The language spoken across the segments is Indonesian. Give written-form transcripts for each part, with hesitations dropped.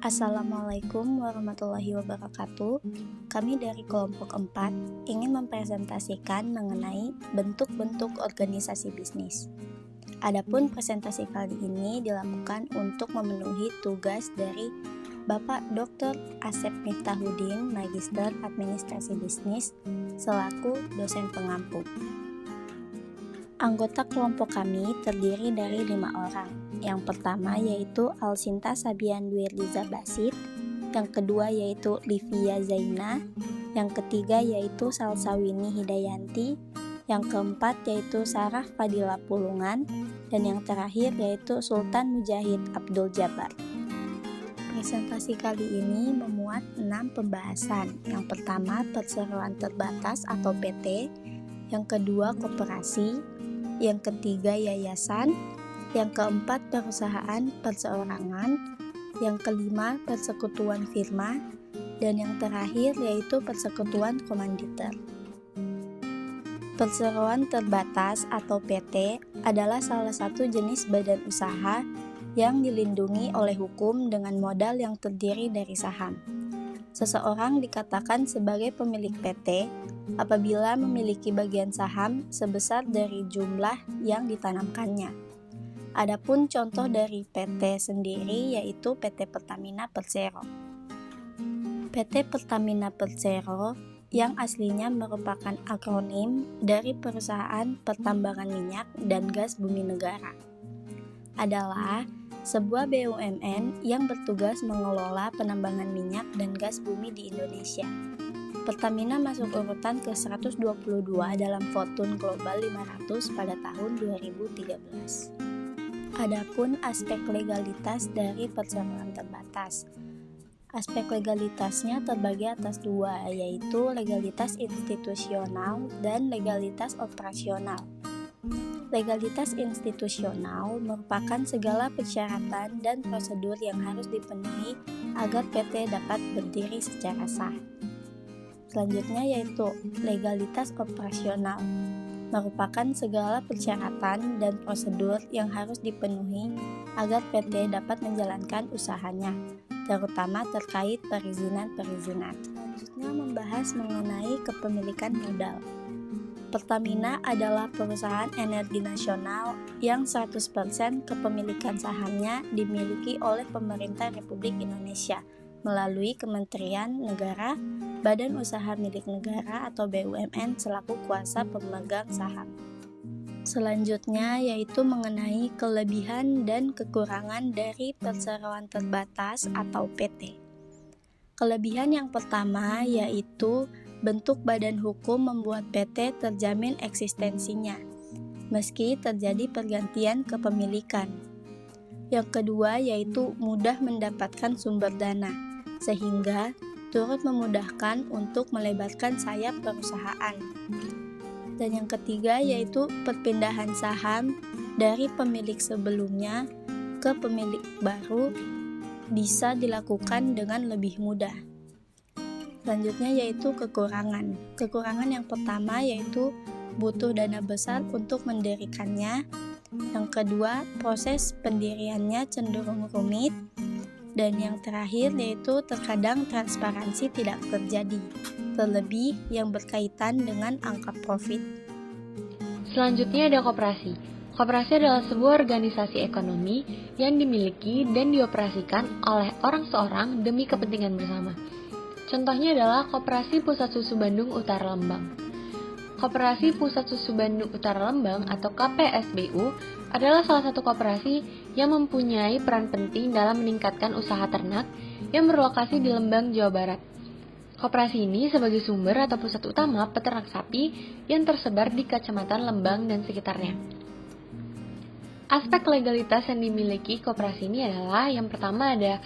Assalamualaikum warahmatullahi wabarakatuh. Kami dari kelompok 4 ingin mempresentasikan mengenai bentuk-bentuk organisasi bisnis. Adapun presentasi kali ini dilakukan untuk memenuhi tugas dari Bapak Dr. Asep Miftahudin, Magister Administrasi Bisnis, selaku dosen pengampu. Anggota kelompok kami terdiri dari 5 orang. Yang pertama yaitu Alsinta Sabian Dwirliza Basit, yang kedua yaitu Livia Zaina, yang ketiga yaitu Salsawini Hidayanti, yang keempat yaitu Sarah Fadila Pulungan, dan yang terakhir yaitu Sultan Mujahid Abdul Jabbar. Presentasi kali ini memuat 6 pembahasan. Yang pertama perseroan terbatas atau PT, yang kedua koperasi, yang ketiga yayasan, yang keempat perusahaan perseorangan, yang kelima persekutuan firma, dan yang terakhir yaitu persekutuan komanditer. Perseroan terbatas atau PT adalah salah satu jenis badan usaha yang dilindungi oleh hukum dengan modal yang terdiri dari saham. Seseorang dikatakan sebagai pemilik PT apabila memiliki bagian saham sebesar dari jumlah yang ditanamkannya. Adapun contoh dari PT sendiri yaitu PT Pertamina Persero. PT Pertamina Persero yang aslinya merupakan akronim dari Perusahaan Pertambangan Minyak dan Gas Bumi Negara, adalah sebuah BUMN yang bertugas mengelola penambangan minyak dan gas bumi di Indonesia. Pertamina masuk urutan ke-122 dalam Fortune Global 500 pada tahun 2013. Adapun aspek legalitas dari perseroan terbatas. Aspek legalitasnya terbagi atas 2, yaitu legalitas institusional dan legalitas operasional. Legalitas institusional merupakan segala persyaratan dan prosedur yang harus dipenuhi agar PT dapat berdiri secara sah. Selanjutnya yaitu legalitas operasional, merupakan segala persyaratan dan prosedur yang harus dipenuhi agar PT dapat menjalankan usahanya, terutama terkait perizinan-perizinan. Selanjutnya membahas mengenai kepemilikan modal. Pertamina adalah perusahaan energi nasional yang 100% kepemilikan sahamnya dimiliki oleh pemerintah Republik Indonesia melalui Kementerian Negara, Badan Usaha Milik Negara atau BUMN selaku kuasa pemegang saham. Selanjutnya yaitu mengenai kelebihan dan kekurangan dari perseroan terbatas atau PT. Kelebihan yang pertama yaitu bentuk badan hukum membuat PT terjamin eksistensinya, meski terjadi pergantian kepemilikan. Yang kedua yaitu mudah mendapatkan sumber dana, sehingga turut memudahkan untuk melebarkan sayap perusahaan. Dan yang ketiga yaitu perpindahan saham dari pemilik sebelumnya ke pemilik baru bisa dilakukan dengan lebih mudah. Selanjutnya yaitu kekurangan. Kekurangan yang pertama yaitu butuh dana besar untuk mendirikannya. Yang kedua, proses pendiriannya cenderung rumit. Dan yang terakhir yaitu terkadang transparansi tidak terjadi, terlebih yang berkaitan dengan angka profit. Selanjutnya ada koperasi. Koperasi adalah sebuah organisasi ekonomi yang dimiliki dan dioperasikan oleh orang seorang demi kepentingan bersama. Contohnya adalah Koperasi Pusat Susu Bandung Utara Lembang. Koperasi Pusat Susu Bandung Utara Lembang atau KPSBU adalah salah satu koperasi yang mempunyai peran penting dalam meningkatkan usaha ternak yang berlokasi di Lembang, Jawa Barat. Koperasi ini sebagai sumber atau pusat utama peternak sapi yang tersebar di Kecamatan Lembang dan sekitarnya. Aspek legalitas yang dimiliki koperasi ini adalah yang pertama ada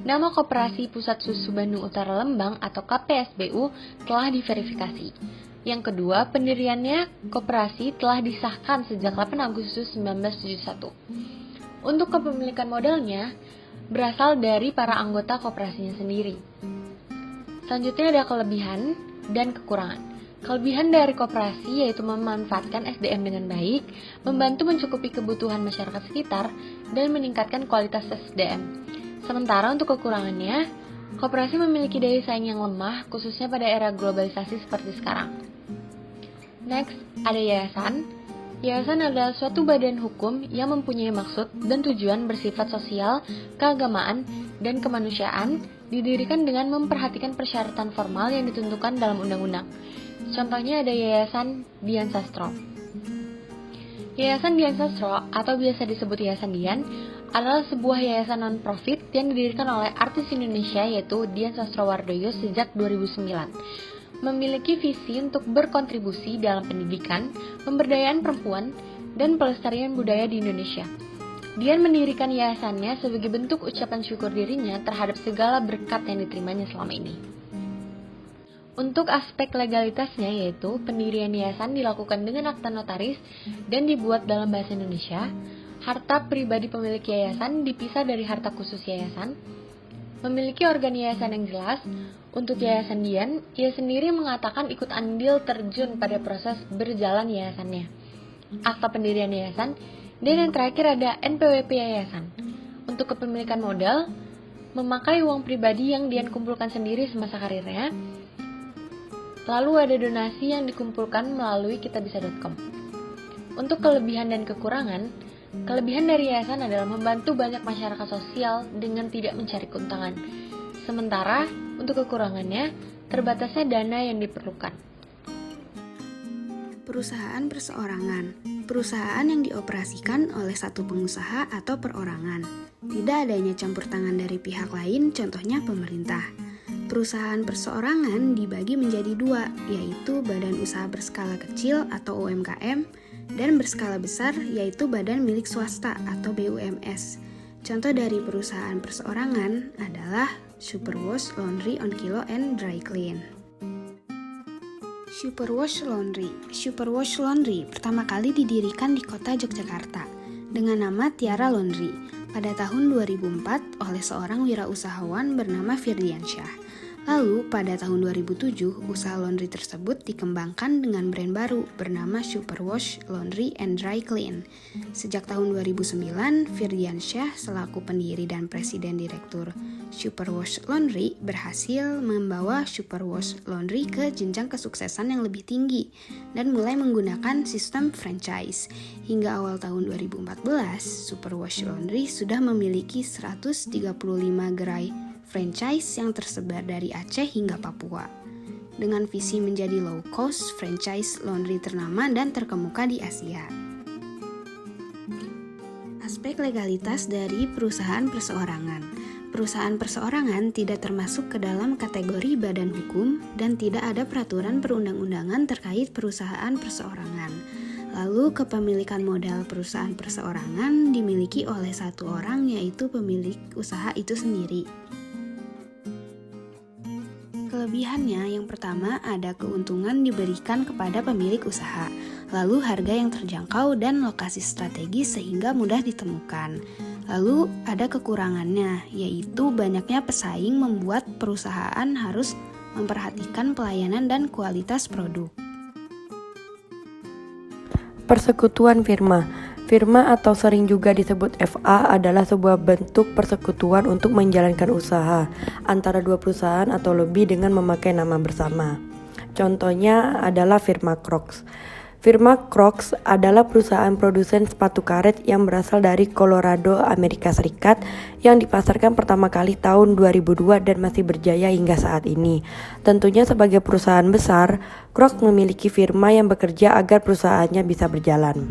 nama Koperasi Pusat Susu Bandung Utara Lembang atau KPSBU telah diverifikasi. Yang kedua, pendiriannya koperasi telah disahkan sejak 8 Agustus 1971. Untuk kepemilikan modalnya berasal dari para anggota koperasinya sendiri. Selanjutnya ada kelebihan dan kekurangan. Kelebihan dari koperasi yaitu memanfaatkan SDM dengan baik, membantu mencukupi kebutuhan masyarakat sekitar, dan meningkatkan kualitas SDM. Sementara untuk kekurangannya, koperasi memiliki daya saing yang lemah, khususnya pada era globalisasi seperti sekarang. Next, ada yayasan. Yayasan adalah suatu badan hukum yang mempunyai maksud dan tujuan bersifat sosial, keagamaan, dan kemanusiaan, didirikan dengan memperhatikan persyaratan formal yang ditentukan dalam undang-undang. Contohnya ada Yayasan Dian Sastro. Yayasan Dian Sastro, atau biasa disebut Yayasan Dian, adalah sebuah yayasan non-profit yang didirikan oleh artis Indonesia yaitu Dian Sastrowardoyo sejak 2009. Memiliki visi untuk berkontribusi dalam pendidikan, pemberdayaan perempuan, dan pelestarian budaya di Indonesia. Dian mendirikan yayasannya sebagai bentuk ucapan syukur dirinya terhadap segala berkat yang diterimanya selama ini. Untuk aspek legalitasnya yaitu pendirian yayasan dilakukan dengan akta notaris dan dibuat dalam bahasa Indonesia. Harta pribadi pemilik yayasan dipisah dari harta khusus yayasan. Memiliki organ yayasan yang jelas. Untuk Yayasan Dian, ia sendiri mengatakan ikut andil terjun pada proses berjalan yayasannya. Akta pendirian yayasan, dan yang terakhir ada NPWP yayasan. Untuk kepemilikan modal, memakai uang pribadi yang Dian kumpulkan sendiri semasa karirnya. Lalu ada donasi yang dikumpulkan melalui kitabisa.com. Untuk kelebihan dan kekurangan, kelebihan dari yayasan adalah membantu banyak masyarakat sosial dengan tidak mencari keuntungan. Sementara, untuk kekurangannya, terbatasnya dana yang diperlukan. Perusahaan perseorangan. Perusahaan yang dioperasikan oleh satu pengusaha atau perorangan. Tidak adanya campur tangan dari pihak lain, contohnya pemerintah. Perusahaan perseorangan dibagi menjadi dua, yaitu badan usaha berskala kecil atau UMKM, dan berskala besar yaitu badan milik swasta atau BUMS. Contoh dari perusahaan perseorangan adalah Superwash Laundry on Kilo and Dry Clean. Superwash Laundry. Superwash Laundry pertama kali didirikan di kota Yogyakarta dengan nama Tiara Laundry pada tahun 2004 oleh seorang wirausahawan bernama Firdiansyah. Lalu, pada tahun 2007, usaha laundry tersebut dikembangkan dengan brand baru bernama Superwash Laundry and Dry Clean. Sejak tahun 2009, Firdiansyah selaku pendiri dan presiden direktur Superwash Laundry berhasil membawa Superwash Laundry ke jenjang kesuksesan yang lebih tinggi dan mulai menggunakan sistem franchise. Hingga awal tahun 2014, Superwash Laundry sudah memiliki 135 gerai franchise yang tersebar dari Aceh hingga Papua. Dengan visi menjadi low cost franchise laundry ternama dan terkemuka di Asia. Aspek legalitas dari perusahaan perseorangan. Perusahaan perseorangan tidak termasuk ke dalam kategori badan hukum dan tidak ada peraturan perundang-undangan terkait perusahaan perseorangan. Lalu kepemilikan modal perusahaan perseorangan dimiliki oleh satu orang yaitu pemilik usaha itu sendiri. Kelebihannya yang pertama ada keuntungan diberikan kepada pemilik usaha, lalu harga yang terjangkau dan lokasi strategis sehingga mudah ditemukan. Lalu ada kekurangannya, yaitu banyaknya pesaing membuat perusahaan harus memperhatikan pelayanan dan kualitas produk. Persekutuan firma. Firma atau sering juga disebut FA adalah sebuah bentuk persekutuan untuk menjalankan usaha antara dua perusahaan atau lebih dengan memakai nama bersama. Contohnya adalah firma Crocs. Firma Crocs adalah perusahaan produsen sepatu karet yang berasal dari Colorado, Amerika Serikat yang dipasarkan pertama kali tahun 2002 dan masih berjaya hingga saat ini. Tentunya sebagai perusahaan besar, Crocs memiliki firma yang bekerja agar perusahaannya bisa berjalan.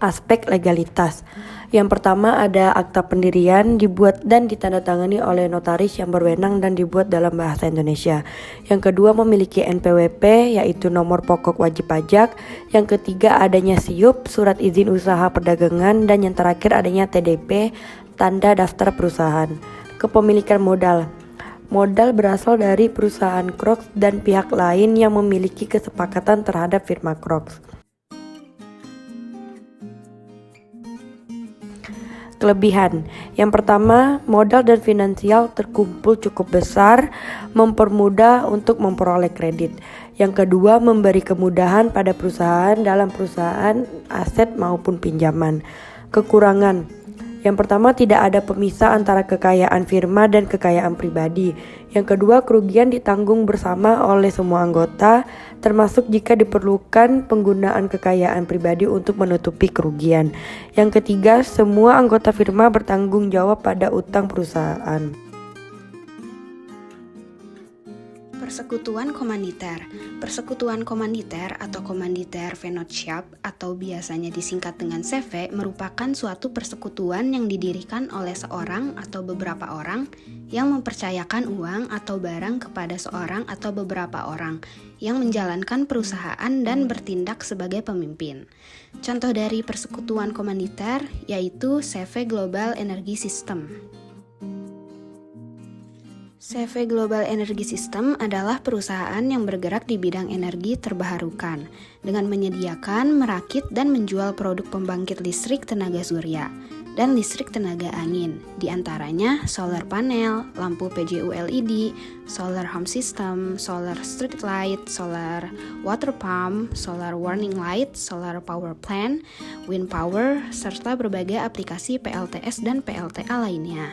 Aspek legalitas. Yang pertama ada akta pendirian dibuat dan ditandatangani oleh notaris yang berwenang dan dibuat dalam bahasa Indonesia. Yang kedua memiliki NPWP yaitu nomor pokok wajib pajak. Yang ketiga adanya SIUP, surat izin usaha perdagangan, dan yang terakhir adanya TDP, tanda daftar perusahaan. Kepemilikan modal. Modal berasal dari perusahaan Crocs dan pihak lain yang memiliki kesepakatan terhadap firma Crocs. Kelebihan. Yang pertama, modal dan finansial terkumpul cukup besar, mempermudah untuk memperoleh kredit. Yang kedua, memberi kemudahan pada perusahaan dalam perusahaan aset maupun pinjaman. Kekurangan. Yang pertama, tidak ada pemisah antara kekayaan firma dan kekayaan pribadi. Yang kedua, kerugian ditanggung bersama oleh semua anggota, termasuk jika diperlukan penggunaan kekayaan pribadi untuk menutupi kerugian. Yang ketiga, semua anggota firma bertanggung jawab pada utang perusahaan. Persekutuan komanditer. Persekutuan komanditer atau Komanditer Vennootschap atau biasanya disingkat dengan CV merupakan suatu persekutuan yang didirikan oleh seorang atau beberapa orang yang mempercayakan uang atau barang kepada seorang atau beberapa orang yang menjalankan perusahaan dan bertindak sebagai pemimpin. Contoh dari persekutuan komanditer yaitu CV Global Energy System. CV Global Energy System adalah perusahaan yang bergerak di bidang energi terbarukan dengan menyediakan, merakit, dan menjual produk pembangkit listrik tenaga surya dan listrik tenaga angin, di antaranya solar panel, lampu PJU LED, solar home system, solar street light, solar water pump, solar warning light, solar power plant, wind power, serta berbagai aplikasi PLTS dan PLTA lainnya.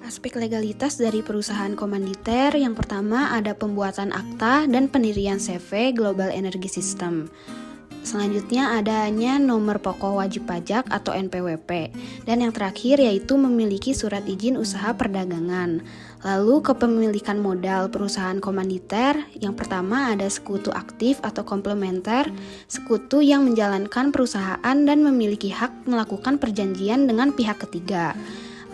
Aspek legalitas dari perusahaan komanditer yang pertama ada pembuatan akta dan pendirian CV Global Energy System. Selanjutnya adanya nomor pokok wajib pajak atau NPWP. Dan yang terakhir yaitu memiliki surat izin usaha perdagangan. Lalu kepemilikan modal perusahaan komanditer, yang pertama ada sekutu aktif atau komplementer, sekutu yang menjalankan perusahaan dan memiliki hak melakukan perjanjian dengan pihak ketiga.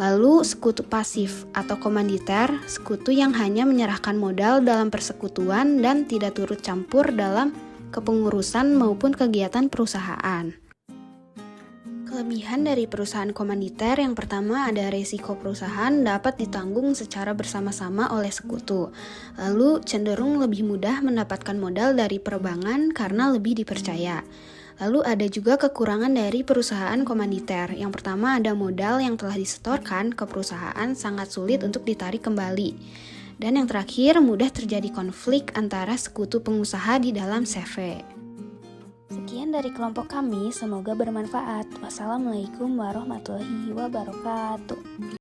Lalu sekutu pasif atau komanditer, sekutu yang hanya menyerahkan modal dalam persekutuan dan tidak turut campur dalam kepengurusan maupun kegiatan perusahaan. Kelebihan dari perusahaan komanditer yang pertama ada resiko perusahaan dapat ditanggung secara bersama-sama oleh sekutu. Lalu cenderung lebih mudah mendapatkan modal dari perbankan karena lebih dipercaya. Lalu ada juga kekurangan dari perusahaan komanditer. Yang pertama ada modal yang telah disetorkan ke perusahaan sangat sulit untuk ditarik kembali. Dan yang terakhir mudah terjadi konflik antara sekutu pengusaha di dalam CV. Sekian dari kelompok kami, semoga bermanfaat. Wassalamualaikum warahmatullahi wabarakatuh.